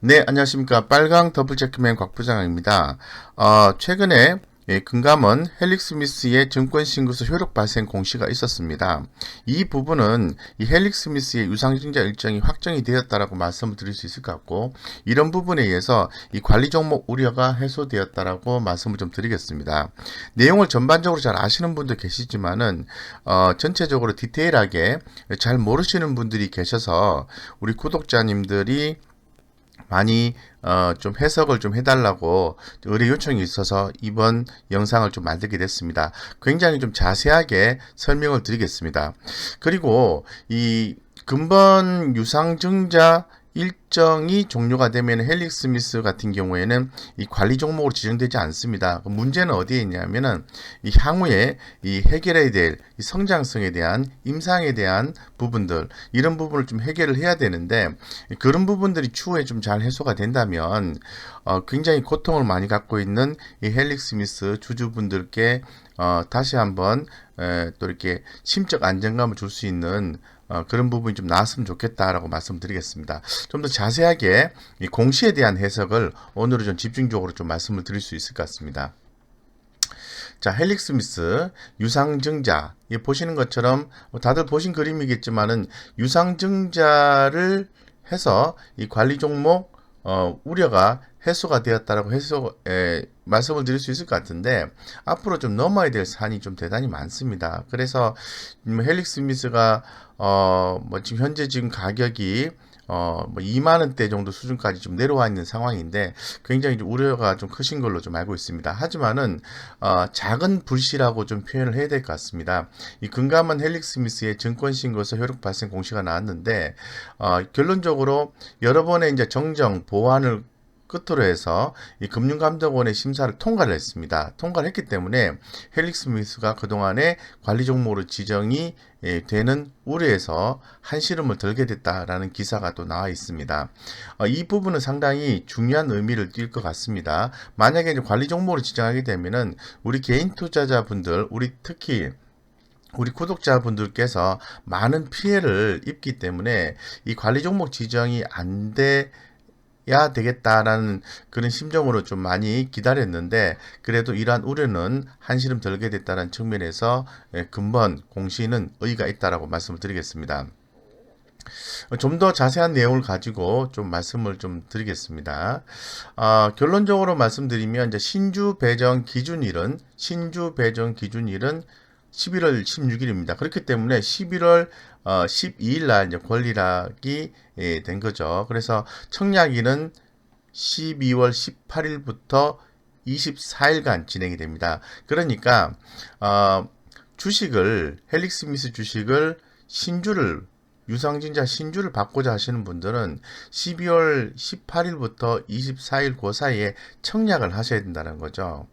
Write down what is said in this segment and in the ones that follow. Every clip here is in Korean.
네, 안녕하십니까. 빨강 더블체크맨 곽 부장입니다. 최근에 금감원 헬릭스미스의 증권신고서 효력 발생 공시가 있었습니다. 이 부분은 이 헬릭스미스의 유상증자 일정이 확정이 되었다라고 말씀을 드릴 수 있을 것 같고, 이런 부분에 의해서 이 관리 종목 우려가 해소되었다라고 말씀을 좀 드리겠습니다. 내용을 전반적으로 잘 아시는 분도 계시지만은 전체적으로 디테일하게 잘 모르시는 분들이 계셔서 우리 구독자님들이 많이 좀 해석을 좀 해달라고 의뢰 요청이 있어서 이번 영상을 좀 만들게 됐습니다. 굉장히 좀 자세하게 설명을 드리겠습니다. 그리고 이 근본 유상증자 일정이 종료가 되면 헬릭스미스 같은 경우에는 이 관리 종목으로 지정되지 않습니다. 문제는 어디에 있냐면은 이 향후에 이 해결해야 될 이 성장성에 대한 임상에 대한 부분들 이런 부분을 좀 해결을 해야 되는데 그런 부분들이 추후에 좀 잘 해소가 된다면 굉장히 고통을 많이 갖고 있는 이 헬릭스미스 주주분들께 다시 한번 또 이렇게 심적 안정감을 줄 수 있는 그런 부분이 좀 나왔으면 좋겠다라고 말씀드리겠습니다. 좀 더 자세하게 이 공시에 대한 해석을 오늘은 좀 집중적으로 좀 말씀을 드릴 수 있을 것 같습니다. 자, 헬릭스미스 유상증자 보시는 것처럼 다들 보신 그림이겠지만은 유상증자를 해서 이 관리 종목 우려가 해소가 되었다라고 말씀을 드릴 수 있을 것 같은데 앞으로 좀 넘어야 될 산이 좀 대단히 많습니다. 그래서 헬릭스미스가 지금 현재 지금 가격이 2만 원대 정도 수준까지 좀 내려와 있는 상황인데 굉장히 좀 우려가 좀 크신 걸로 좀 알고 있습니다. 하지만은 작은 불씨라고 좀 표현을 해야 될 것 같습니다. 이 금감원 헬릭스미스의 증권신고서 효력 발생 공시가 나왔는데 결론적으로 여러 번의 이제 정정 보완을 끝으로 해서 이 금융감독원의 심사를 통과를 했습니다. 통과를 했기 때문에 헬릭스미스가 그동안에 관리 종목으로 지정이 되는 우려에서 한시름을 덜게 됐다라는 기사가 또 나와 있습니다. 이 부분은 상당히 중요한 의미를 띌 것 같습니다. 만약에 이제 관리 종목으로 지정하게 되면은 우리 개인 투자자분들, 특히 우리 구독자분들께서 많은 피해를 입기 때문에 이 관리 종목 지정이 안 돼야 되겠다라는 그런 심정으로 좀 많이 기다렸는데 그래도 이러한 우려는 한시름 덜게 됐다는 측면에서 근본 공시는 의의가 있다라고 말씀을 드리겠습니다. 좀 더 자세한 내용을 가지고 좀 말씀을 좀 드리겠습니다. 결론적으로 말씀드리면 이제 신주 배정 기준일은 11월 16일입니다. 그렇기 때문에 11월 12일 날 이제 권리락이 된 거죠. 그래서 청약일은 12월 18일부터 24일간 진행이 됩니다. 그러니까 헬릭스미스 주식을 유상증자 신주를 받고자 하시는 분들은 12월 18일부터 24일 그 사이에 청약을 하셔야 된다는 거죠.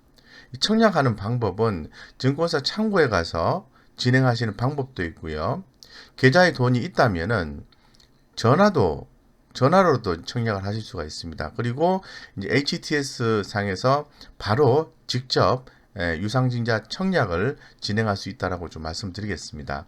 청약하는 방법은 증권사 창구에 가서 진행하시는 방법도 있고요. 계좌에 돈이 있다면은 전화로도 청약을 하실 수가 있습니다. 그리고 이제 HTS 상에서 바로 직접 유상증자 청약을 진행할 수 있다라고 좀 말씀드리겠습니다.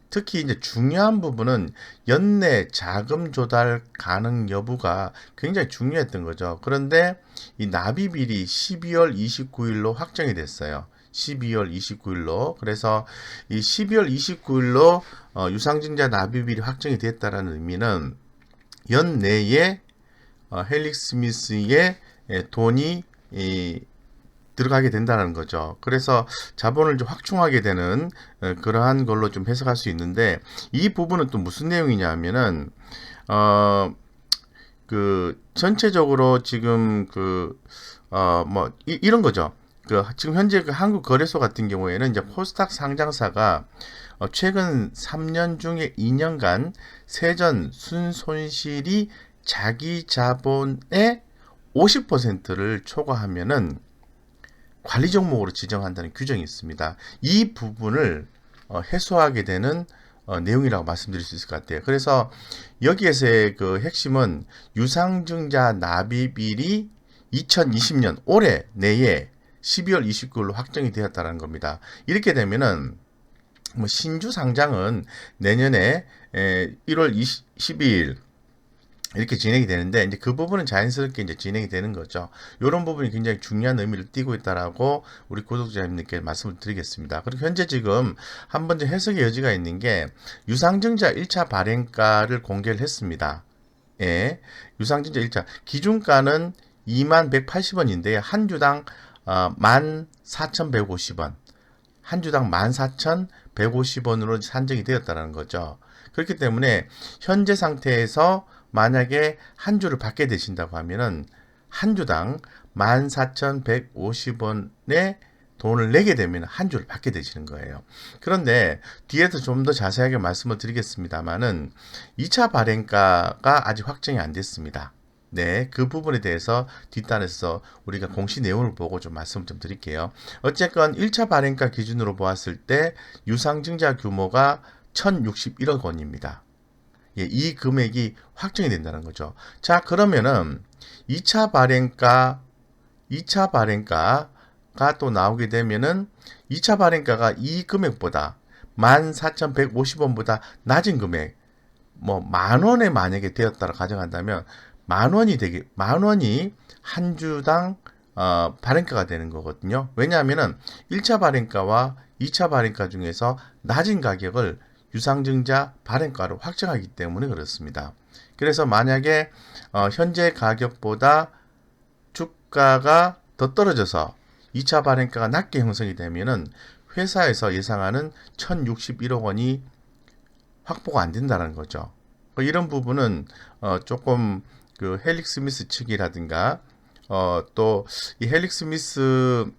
특히 이제 중요한 부분은 연내 자금 조달 가능 여부가 굉장히 중요했던 거죠. 그런데 이 납입일이 12월 29일로 확정이 됐어요. 12월 29일로. 그래서 이 12월 29일로 유상증자 납입일이 확정이 됐다라는 의미는 연내에 헬릭스미스의 돈이 들어가게 된다는 거죠. 그래서 자본을 좀 확충하게 되는 그러한 걸로 좀 해석할 수 있는데 이 부분은 또 무슨 내용이냐면은 전체적으로 지금 이런 거죠. 지금 현재 한국거래소 같은 경우에는 이제 코스닥 상장사가 최근 3년 중에 2년간 세전 순손실이 자기 자본의 50%를 초과하면은 관리 종목으로 지정한다는 규정이 있습니다. 이 부분을 해소하게 되는 내용이라고 말씀드릴 수 있을 것 같아요. 그래서 여기에서의 그 핵심은 유상증자 납입일이 2020년 올해 내에 12월 29일로 확정이 되었다는 겁니다. 이렇게 되면은 신주 상장은 내년에 1월 12일 이렇게 진행이 되는데 이제 그 부분은 자연스럽게 이제 진행이 되는 거죠. 이런 부분이 굉장히 중요한 의미를 띠고 있다라고 우리 구독자님께 말씀을 드리겠습니다. 그리고 현재 지금 한 번 더 해석의 여지가 있는 게 유상증자 1차 발행가를 공개를 했습니다. 예, 유상증자 1차 기준가는 2180원인데요. 한 주당 14,150원. 한 주당 14,150원으로 산정이 되었다는 거죠. 그렇기 때문에 현재 상태에서 만약에 한 주를 받게 되신다고 하면은 한 주당 14,150원의 돈을 내게 되면 한 주를 받게 되시는 거예요. 그런데 뒤에서 좀 더 자세하게 말씀을 드리겠습니다만은 2차 발행가가 아직 확정이 안 됐습니다. 네, 그 부분에 대해서 뒷단에서 우리가 공시 내용을 보고 좀 말씀을 좀 드릴게요. 어쨌건 1차 발행가 기준으로 보았을 때 유상증자 규모가 1,061억 원입니다. 예, 이 금액이 확정이 된다는 거죠. 자, 그러면은 2차 발행가가 또 나오게 되면은 2차 발행가가 이 금액보다 14,150원보다 낮은 금액, 뭐 만원에 만약에 되었다고 가정한다면 만원이 한 주당 발행가가 되는 거거든요. 왜냐하면은 1차 발행가와 2차 발행가 중에서 낮은 가격을 유상증자 발행가로 확정하기 때문에 그렇습니다. 그래서 만약에 현재 가격보다 주가가 더 떨어져서 2차 발행가가 낮게 형성이 되면은 회사에서 예상하는 1,061억 원이 확보가 안 된다는 거죠. 이런 부분은 조금 그 헬릭 스미스 측이라든가 또 이 헬릭 스미스를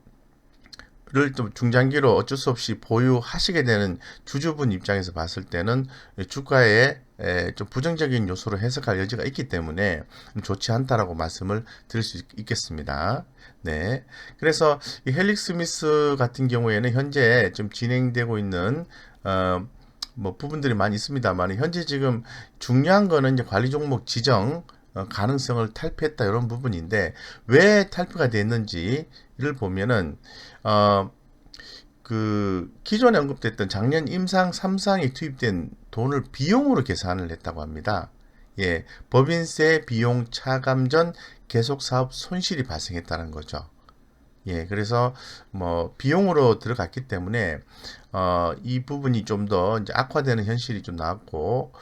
좀 중장기로 어쩔 수 없이 보유하시게 되는 주주분 입장에서 봤을 때는 주가에 좀 부정적인 요소로 해석할 여지가 있기 때문에 좋지 않다라고 말씀을 드릴 수 있겠습니다. 네. 그래서 이 헬릭 스미스 같은 경우에는 현재 좀 진행되고 있는 뭐 부분들이 많이 있습니다만 현재 지금 중요한 거는 이제 관리 종목 지정 가능성을 탈피했다 이런 부분인데 왜 탈피가 됐는지를 보면은 그 기존에 언급됐던 작년 임상 3상에 투입된 돈을 비용으로 계산을 했다고 합니다. 예, 법인세 비용 차감 전 계속 사업 손실이 발생했다는 거죠. 예, 그래서 뭐 비용으로 들어갔기 때문에 이 부분이 좀 더 이제 악화되는 현실이 좀 나왔고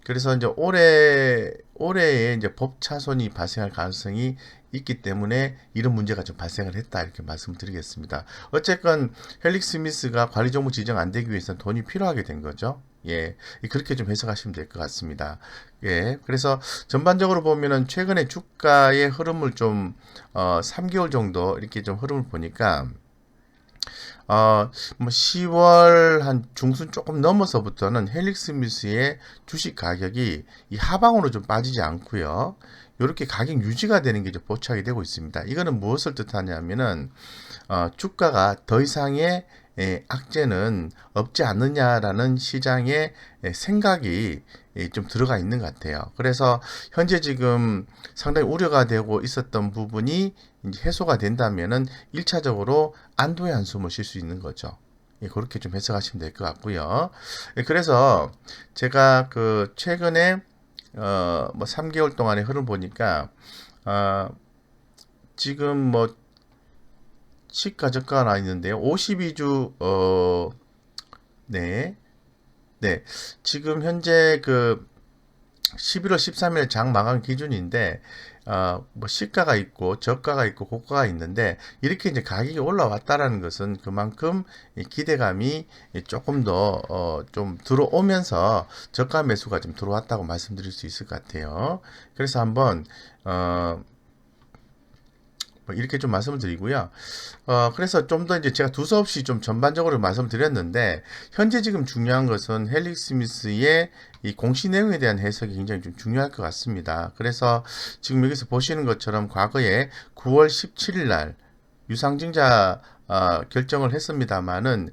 그래서 이제 올해에 이제 법 차손이 발생할 가능성이 있기 때문에 이런 문제가 좀 발생을 했다 이렇게 말씀드리겠습니다. 어쨌건 헬릭 스미스가 관리 종목 지정 안 되기 위해서는 돈이 필요하게 된 거죠. 예, 그렇게 좀 해석하시면 될 것 같습니다. 예, 그래서 전반적으로 보면은 최근에 주가의 흐름을 좀 3개월 정도 이렇게 좀 흐름을 보니까 뭐 10월 한 중순 조금 넘어서부터는 헬릭 스미스의 주식 가격이 이 하방으로 좀 빠지지 않고요. 이렇게 가격 유지가 되는 게 이제 포착이 되고 있습니다. 이거는 무엇을 뜻하냐면은 주가가 더 이상의 악재는 없지 않느냐라는 시장의 생각이 좀 들어가 있는 것 같아요. 그래서 현재 지금 상당히 우려가 되고 있었던 부분이 이제 해소가 된다면은 1차적으로 안도의 한숨을 쉴 수 있는 거죠. 그렇게 좀 해석하시면 될 것 같고요. 그래서 제가 그 최근에 뭐 3개월 동안의 흐름 보니까 지금 뭐 시가 저가가 나 있는데요. 52주 네. 네. 지금 현재 그 11월 13일 장 마감 기준인데 뭐 시가가 있고 저가가 있고 고가가 있는데 이렇게 이제 가격이 올라왔다라는 것은 그만큼 기대감이 조금 더 좀 들어오면서 저가 매수가 좀 들어왔다고 말씀드릴 수 있을 것 같아요. 그래서 한번 뭐 이렇게 좀 말씀을 드리고요. 그래서 좀 더 이제 제가 두서없이 좀 전반적으로 말씀을 드렸는데, 현재 지금 중요한 것은 헬릭 스미스의 이 공시 내용에 대한 해석이 굉장히 좀 중요할 것 같습니다. 그래서 지금 여기서 보시는 것처럼 과거에 9월 17일 날 유상증자 결정을 했습니다만은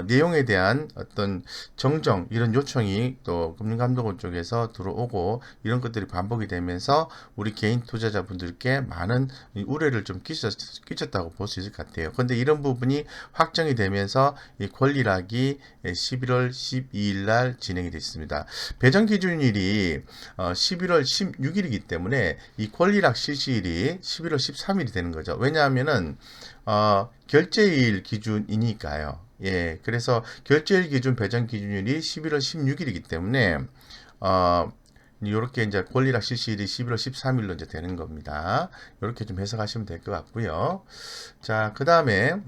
내용에 대한 어떤 정정 이런 요청이 또 금융감독원 쪽에서 들어오고 이런 것들이 반복이 되면서 우리 개인 투자자분들께 많은 우려를 좀 끼쳤다고 볼 수 있을 것 같아요. 근데 이런 부분이 확정이 되면서 이 권리락이 11월 12일 날 진행이 됐습니다. 배정 기준일이 11월 16일이기 때문에 이 권리락 실시일이 11월 13일이 되는 거죠. 왜냐하면은 결제일 기준이니까요. 예, 그래서 결제일 기준 배정 기준일이 11월 16일이기 때문에 이렇게 이제 권리락 실시일이 11월 13일로 이제 되는 겁니다. 이렇게 좀 해석하시면 될 것 같고요. 자, 그 다음에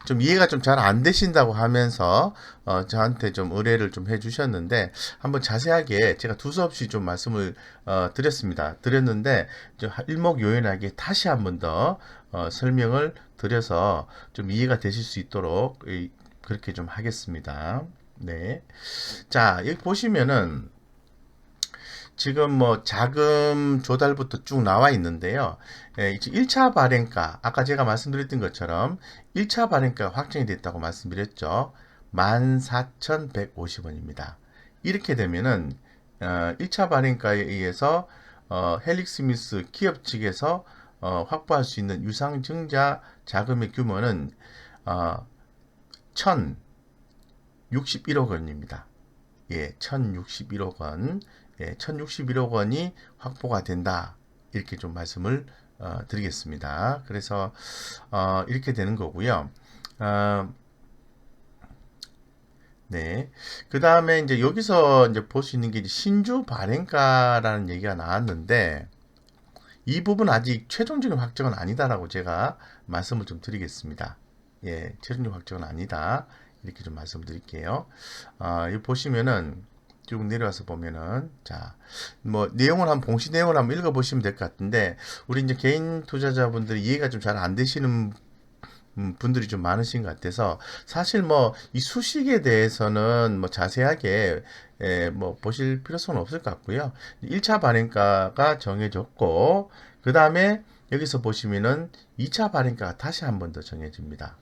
좀 이해가 좀 잘 안 되신다고 하면서 저한테 좀 의뢰를 좀 해주셨는데 한번 자세하게 제가 두서없이 좀 말씀을 드렸는데 좀 일목요연하게 다시 한번 더 설명을 드려서 좀 이해가 되실 수 있도록 그렇게 좀 하겠습니다. 네. 자, 여기 보시면은 지금 뭐 자금 조달부터 쭉 나와 있는데요. 이제 1차 발행가, 아까 제가 말씀드렸던 것처럼 1차 발행가가 확정이 됐다고 말씀드렸죠. 14,150원입니다. 이렇게 되면은 1차 발행가에 의해서 헬릭스미스 기업 측에서 확보할 수 있는 유상증자 자금의 규모는 1,061억 원입니다. 예, 1,061억 원. 예, 1,061억 원이 확보가 된다. 이렇게 좀 말씀을 드리겠습니다. 그래서 이렇게 되는 거고요. 네. 그 다음에 이제 여기서 이제 볼 수 있는 게 신주 발행가라는 얘기가 나왔는데 이 부분 아직 최종적인 확정은 아니다라고 제가 말씀을 좀 드리겠습니다. 예, 최종적 확정은 아니다. 이렇게 좀 말씀드릴게요. 여기 보시면은 쭉 내려와서 보면은 자, 뭐 내용을 한번 봉시 내용을 한번 읽어보시면 될 것 같은데 우리 이제 개인 투자자분들이 이해가 좀 잘 안 되시는 분들이 좀 많으신 것 같아서 사실 뭐 이 수식에 대해서는 뭐 자세하게 뭐 보실 필요성은 없을 것 같고요. 1차 발행가가 정해졌고 그 다음에 여기서 보시면은 2차 발행가가 다시 한 번 더 정해집니다.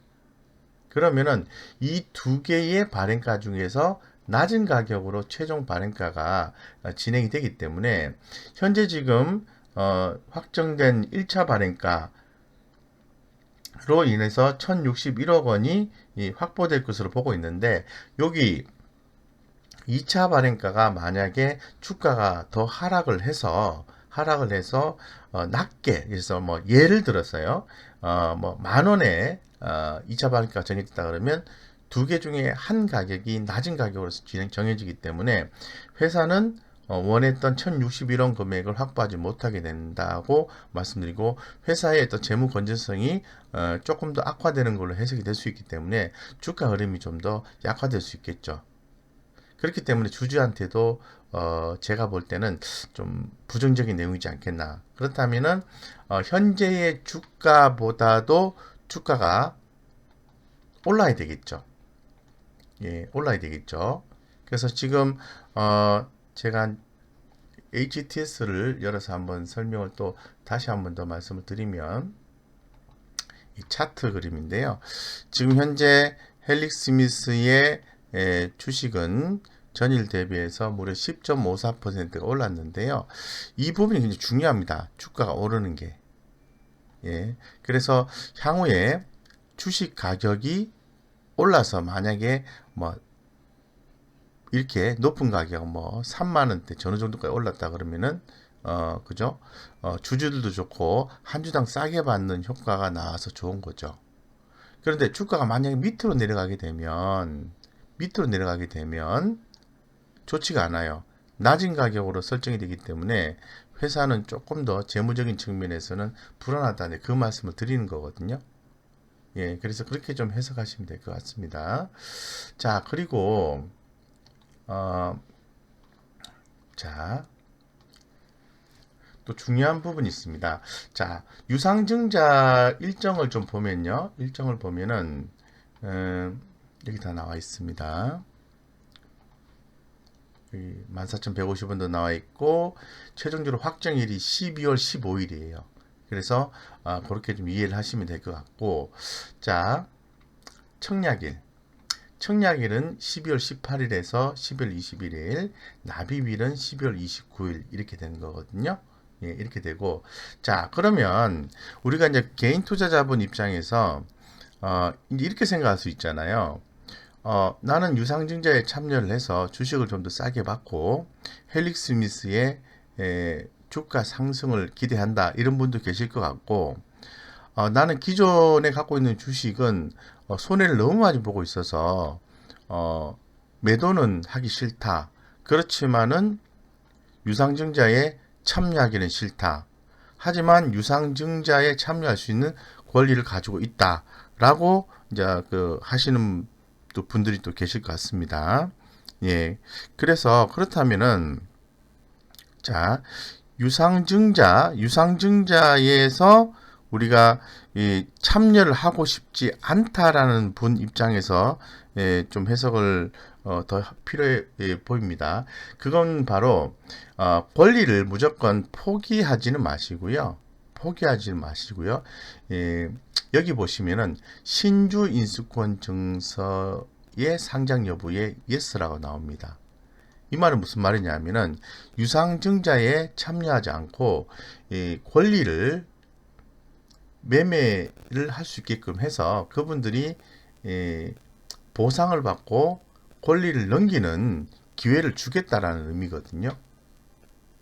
그러면은 이 두 개의 발행가 중에서 낮은 가격으로 최종 발행가가 진행이 되기 때문에 현재 지금 확정된 1차 발행가로 인해서 1061억 원이 확보될 것으로 보고 있는데 여기 2차 발행가가 만약에 주가가 더 하락을 해서 낮게 그래서 뭐 예를 들어서요 뭐 만 원에 2차 발행가가 정해졌다 그러면 두 개 중에 한 가격이 낮은 가격으로 정해지기 때문에 회사는 원했던 1061원 금액을 확보하지 못하게 된다고 말씀드리고 회사의 어떤 재무 건전성이 조금 더 악화되는 걸로 해석이 될 수 있기 때문에 주가 흐름이 좀 더 약화될 수 있겠죠. 그렇기 때문에 주주한테도 제가 볼 때는 좀 부정적인 내용이지 않겠나. 그렇다면은 현재의 주가보다도 주가가 올라야 되겠죠. 예, 올라야 되겠죠. 그래서 지금 제가 HTS를 열어서 한번 설명을 또 다시 한번 더 말씀을 드리면 이 차트 그림인데요. 지금 현재 헬릭스미스의 주식은 전일 대비해서 무려 10.54%가 올랐는데요. 이 부분이 굉장히 중요합니다. 주가가 오르는 게. 예. 그래서 향후에 주식 가격이 올라서 만약에 뭐 이렇게 높은 가격 뭐 3만 원대 어느 정도까지 올랐다 그러면은 그죠? 주주들도 좋고 한 주당 싸게 받는 효과가 나와서 좋은 거죠. 그런데 주가가 만약에 밑으로 내려가게 되면 좋지가 않아요. 낮은 가격으로 설정이 되기 때문에 회사는 조금 더 재무적인 측면에서는 불안하다는 그 말씀을 드리는 거거든요. 예, 그래서 그렇게 좀 해석하시면 될 것 같습니다. 자, 그리고 자, 또 중요한 부분이 있습니다. 자, 유상증자 일정을 좀 보면요. 일정을 보면은 여기 다 나와 있습니다. 14,150원도 나와 있고 최종적으로 확정일이 12월 15일이에요. 그래서 그렇게 좀 이해를 하시면 될 것 같고 자 청약일 청약일은 12월 18일에서 12월 21일, 납입일은 12월 29일 이렇게 되는 거거든요. 예, 이렇게 되고, 자, 그러면 우리가 이제 개인 투자자분 입장에서 이제 이렇게 생각할 수 있잖아요. 나는 유상증자에 참여를 해서 주식을 좀 더 싸게 받고 헬릭 스미스의 주가 상승을 기대한다, 이런 분도 계실 것 같고, 나는 기존에 갖고 있는 주식은 손해를 너무 많이 보고 있어서 매도는 하기 싫다. 그렇지만은 유상증자에 참여하기는 싫다. 하지만 유상증자에 참여할 수 있는 권리를 가지고 있다라고 이제 하시는 또 분들이 또 계실 것 같습니다. 예. 그래서 그렇다면은 자, 유상증자에서 우리가 참여를 하고 싶지 않다라는 분 입장에서 좀 해석을 더 필요해 보입니다. 그건 바로 권리를 무조건 포기하지는 마시고요. 여기 보시면은 신주 인수권 증서의 상장 여부에 yes라고 나옵니다. 이 말은 무슨 말이냐면은 유상증자에 참여하지 않고 권리를 매매를 할 수 있게끔 해서 그분들이 보상을 받고 권리를 넘기는 기회를 주겠다라는 의미거든요.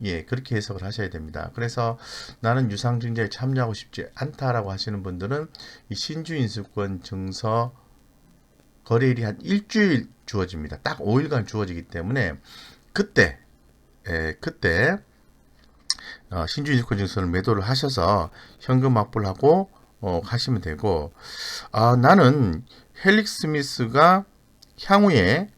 예, 그렇게 해석을 하셔야 됩니다. 그래서 나는 유상증자에 참여하고 싶지 않다라고 하시는 분들은 이 신주인수권 증서 거래일이 한 일주일 주어집니다. 딱 5일간 주어지기 때문에 그때 신주인수권 증서를 매도를 하셔서 현금 확보를 하고 가시면 되고, 나는 헬릭 스미스가 향후에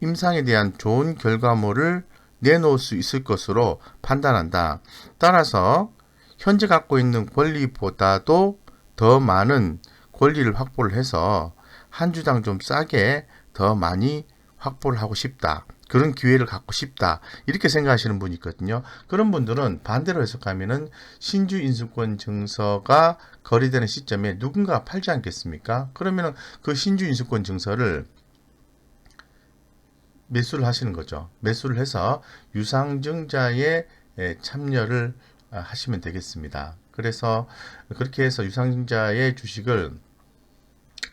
임상에 대한 좋은 결과물을 내놓을 수 있을 것으로 판단한다. 따라서 현재 갖고 있는 권리보다도 더 많은 권리를 확보를 해서 한 주당 좀 싸게 더 많이 확보를 하고 싶다. 그런 기회를 갖고 싶다. 이렇게 생각하시는 분이 있거든요. 그런 분들은 반대로 해석하면은 신주 인수권 증서가 거래되는 시점에 누군가 팔지 않겠습니까? 그러면은 그 신주 인수권 증서를 매수를 하시는 거죠. 매수를 해서 유상증자에 참여를 하시면 되겠습니다. 그래서 그렇게 해서 유상증자의 주식을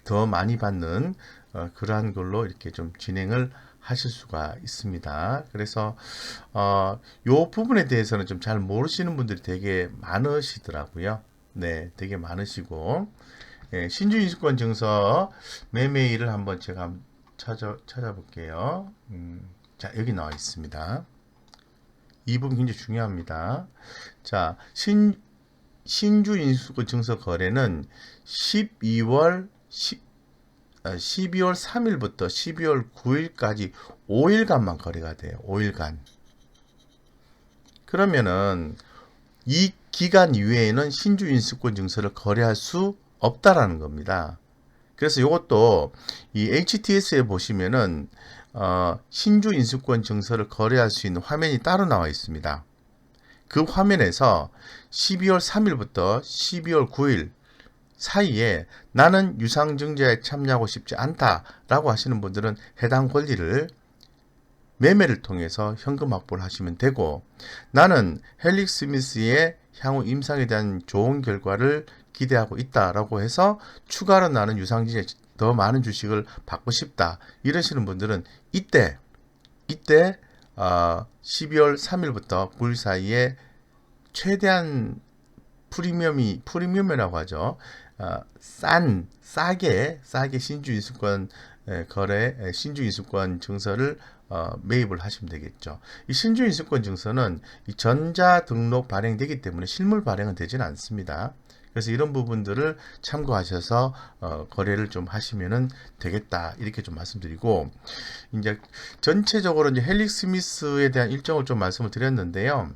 더 많이 받는 그러한 걸로 이렇게 좀 진행을 하실 수가 있습니다. 그래서 요 부분에 대해서는 좀 잘 모르시는 분들이 되게 많으시더라고요. 네, 되게 많으시고, 신주인수권 증서 매매일을 한번 제가 찾아볼게요. 자, 여기 나와 있습니다. 이 부분 굉장히 중요합니다. 자, 신주인수권 증서 거래는 12월 3일부터 12월 9일까지 5일간만 거래가 돼요. 5일간. 그러면은 이 기간 이외에는 신주인수권 증서를 거래할 수 없다라는 겁니다. 그래서 이것도 이 HTS에 보시면은 신주인수권 증서를 거래할 수 있는 화면이 따로 나와 있습니다. 그 화면에서 12월 3일부터 12월 9일 사이에 나는 유상증자에 참여하고 싶지 않다라고 하시는 분들은 해당 권리를 매매를 통해서 현금 확보를 하시면 되고, 나는 헬릭 스미스의 향후 임상에 대한 좋은 결과를 기대하고 있다라고 해서 추가로 나는 유상증자에 더 많은 주식을 받고 싶다 이러시는 분들은 이때 12월 3일부터 9일 사이에 최대한 프리미엄이라고 하죠. 싸게 신주인수권 신주인수권 증서를 매입을 하시면 되겠죠. 이 신주인수권 증서는 이 전자 등록 발행되기 때문에 실물 발행은 되지는 않습니다. 그래서 이런 부분들을 참고하셔서 거래를 좀 하시면은 되겠다, 이렇게 좀 말씀드리고, 이제 전체적으로 이제 헬릭 스미스에 대한 일정을 좀 말씀을 드렸는데요.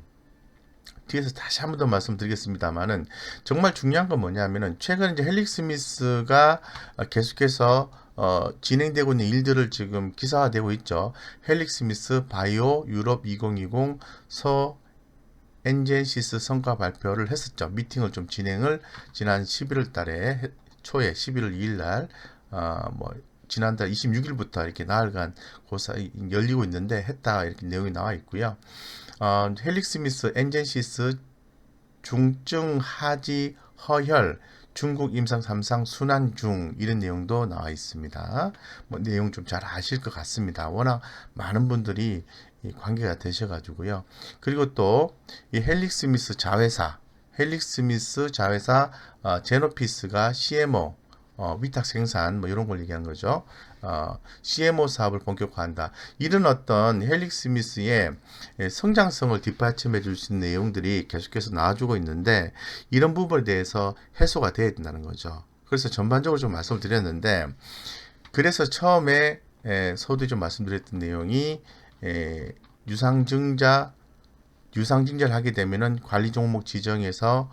뒤에서 다시 한 번 더 말씀드리겠습니다만은 정말 중요한 건 뭐냐면은 최근 이제 헬릭 스미스가 계속해서 진행되고 있는 일들을 지금 기사화되고 있죠. 헬릭 스미스 바이오 유럽 2020 서 엔젠시스 성과 발표를 했었죠. 미팅을 좀 진행을 지난 11월 달에 초에 11월 2일 날 지난달 26일부터 이렇게 나흘간 고사 열리고 있는데 했다 이렇게 내용이 나와 있고요. 헬릭스 미스 엔젠시스 중증 하지 허혈 중국 임상 3상 순환 중 이런 내용도 나와 있습니다. 뭐 내용 좀 잘 아실 것 같습니다. 워낙 많은 분들이 관계가 되셔가지고요. 그리고 또 이 헬릭스 미스 자회사 제노피스가 CMO 위탁 생산 뭐 이런 걸 얘기한 거죠. CMO 사업을 본격화한다. 이런 어떤 헬릭스 미스의 성장성을 뒷받침해 줄 수 있는 내용들이 계속해서 나와주고 있는데 이런 부분에 대해서 해소가 돼야 된다는 거죠. 그래서 전반적으로 좀 말씀을 드렸는데 그래서 처음에 서두에 좀 말씀드렸던 내용이 유상증자를 하게 되면은 관리 종목 지정에서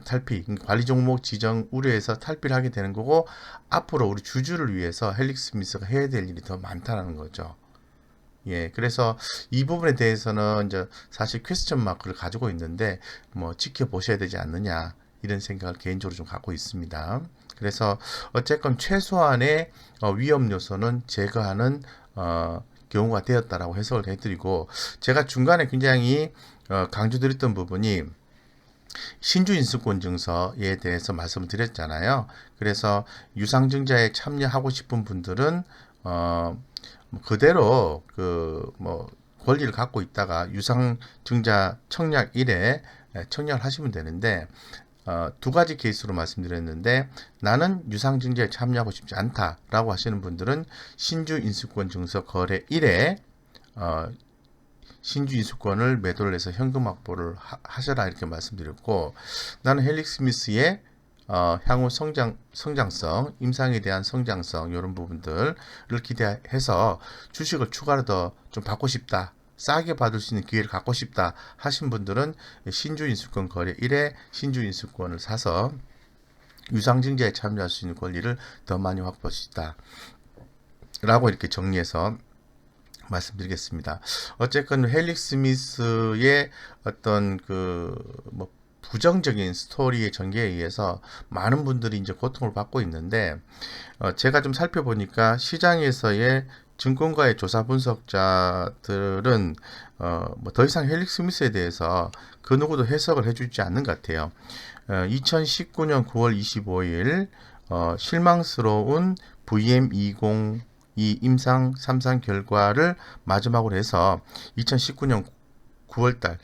탈피, 관리 종목 지정 우려에서 탈피를 하게 되는 거고 앞으로 우리 주주를 위해서 헬릭스 미스가 해야 될 일이 더 많다는 거죠. 예, 그래서 이 부분에 대해서는 이제 사실 퀘스천 마크를 가지고 있는데 뭐 지켜보셔야 되지 않느냐 이런 생각을 개인적으로 좀 갖고 있습니다. 그래서 어쨌건 최소한의 위험 요소는 제거하는 경우가 되었다라고 해석을 해드리고 제가 중간에 굉장히 강조드렸던 부분이 신주 인수권 증서에 대해서 말씀을 드렸잖아요. 그래서 유상증자에 참여하고 싶은 분들은 그대로 권리를 갖고 있다가 유상증자 청약 1에 청약을 하시면 되는데 두 가지 케이스로 말씀드렸는데 나는 유상증자에 참여하고 싶지 않다라고 하시는 분들은 신주인수권 증서 거래 1에 신주인수권을 매도를 해서 현금 확보를 하셔라 이렇게 말씀드렸고 나는 헬릭스 미스의 향후 성장성, 임상에 대한 성장성 이런 부분들을 기대해서 주식을 추가로 더 좀 받고 싶다. 싸게 받을 수 있는 기회를 갖고 싶다 하신 분들은 신주인수권 거래 1에 신주인수권을 사서 유상증자에 참여할 수 있는 권리를 더 많이 확보할 수 있다 라고 이렇게 정리해서 말씀드리겠습니다. 어쨌건 헬릭스 미스의 어떤 부정적인 스토리의 전개에 의해서 많은 분들이 이제 고통을 받고 있는데 제가 좀 살펴보니까 시장에서의 증권가의 조사 분석자들은 더 이상 헬릭스 미스에 대해서 그 누구도 해석을 해주지 않는 것 같아요. 2019년 9월 25일 실망스러운 VM20 이 임상 3상 결과를 마지막으로 해서 2019년 9월달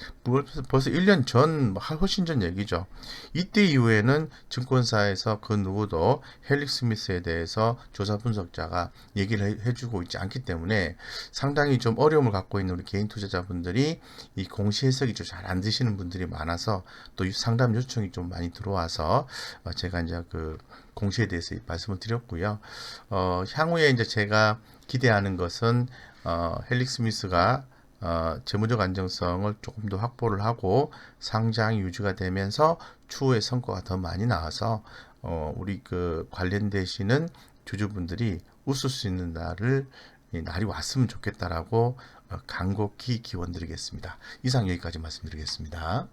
벌써 1년 전 훨씬 전 얘기죠. 이때 이후에는 증권사에서 그 누구도 헬릭스 미스에 대해서 조사 분석자가 얘기를 해주고 있지 않기 때문에 상당히 좀 어려움을 갖고 있는 우리 개인 투자자분들이 이 공시 해석이 좀 잘 안 되시는 분들이 많아서 또 상담 요청이 좀 많이 들어와서 제가 이제 공시에 대해서 말씀을 드렸고요. 향후에 이제 제가 기대하는 것은 헬릭스 미스가 재무적 안정성을 조금 더 확보를 하고 상장이 유지가 되면서 추후에 성과가 더 많이 나와서 우리 관련되시는 주주분들이 웃을 수 있는 날이 왔으면 좋겠다라고 간곡히 기원드리겠습니다. 이상 여기까지 말씀드리겠습니다.